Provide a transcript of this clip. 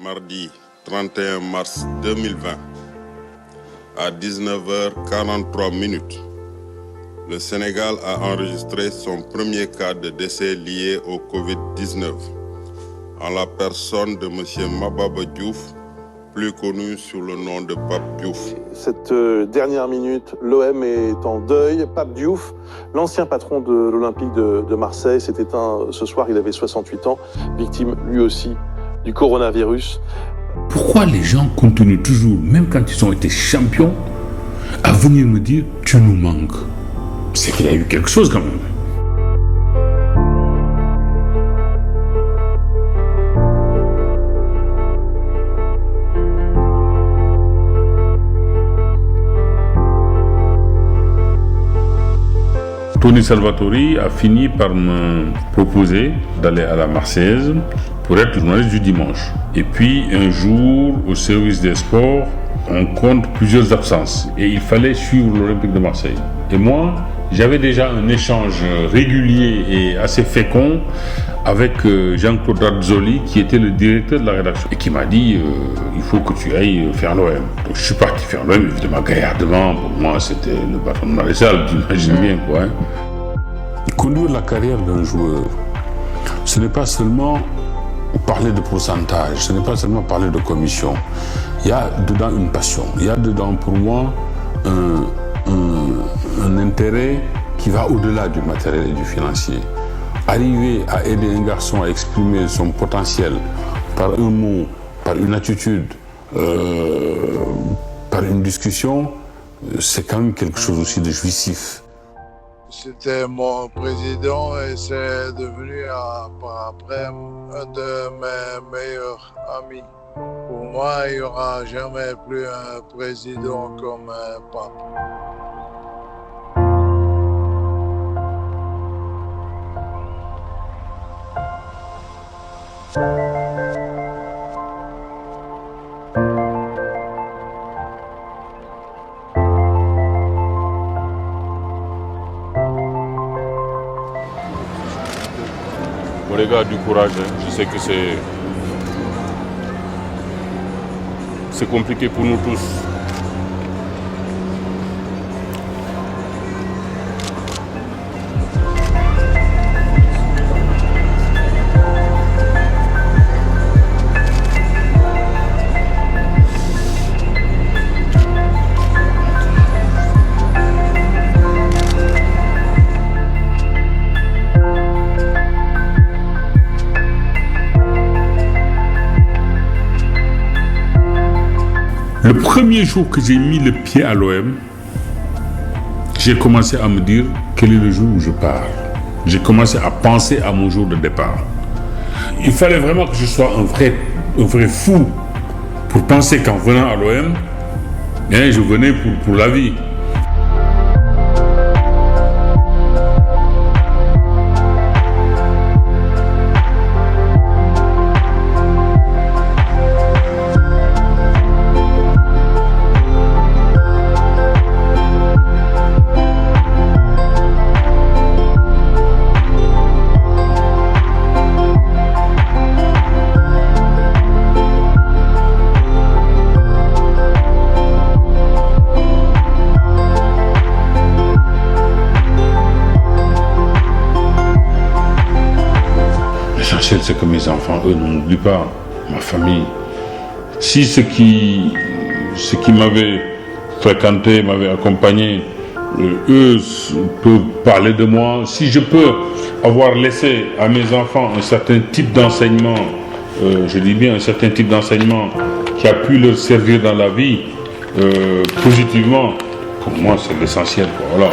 Mardi 31 mars 2020, à 19h43, le Sénégal a enregistré son premier cas de décès lié au Covid-19, en la personne de M. Mababa Diouf, plus connu sous le nom de Pape Diouf. Cette dernière minute, l'OM est en deuil. Pape Diouf, l'ancien patron de l'Olympique de Marseille, s'est éteint ce soir, il avait 68 ans, victime lui aussi du coronavirus. Pourquoi les gens continuent toujours, même quand ils ont été champions, à venir me dire « tu nous manques ». C'est qu'il y a eu quelque chose quand même. Tony Salvatori a fini par me proposer d'aller à la Marseillaise pour être journaliste du dimanche. Et puis un jour, au service des sports, on compte plusieurs absences et il fallait suivre l'Olympique de Marseille. Et moi, j'avais déjà un échange régulier et assez fécond avec Jean-Claude Razzoli, qui était le directeur de la rédaction, et qui m'a dit il faut que tu ailles faire l'OM. Donc je suis parti faire l'OM, évidemment gaillardement. Pour moi, c'était le bâton de maréchal, tu imagines bien quoi. Conduire la carrière d'un joueur, ce n'est pas seulement parler de pourcentage, ce n'est pas seulement parler de commission. Il y a dedans une passion, il y a dedans pour moi un intérêt qui va au-delà du matériel et du financier. Arriver à aider un garçon à exprimer son potentiel par un mot, par une attitude, par une discussion, c'est quand même quelque chose aussi de jouissif. C'était mon président et c'est devenu après un de mes meilleurs amis. Pour moi, il n'y aura jamais plus un président comme un Pape. Bon les gars, du courage, hein. Je sais que c'est compliqué pour nous tous. Le premier jour que j'ai mis le pied à l'OM, j'ai commencé à me dire quel est le jour où je pars. J'ai commencé à penser à mon jour de départ. Il fallait vraiment que je sois un vrai fou pour penser qu'en venant à l'OM, je venais pour la vie. C'est que mes enfants, eux, n'oublient pas ma famille. Si ceux qui m'avaient fréquenté, m'avaient accompagné, eux peuvent parler de moi, si je peux avoir laissé à mes enfants un certain type d'enseignement, je dis bien un certain type d'enseignement qui a pu leur servir dans la vie positivement, pour moi c'est l'essentiel. Voilà.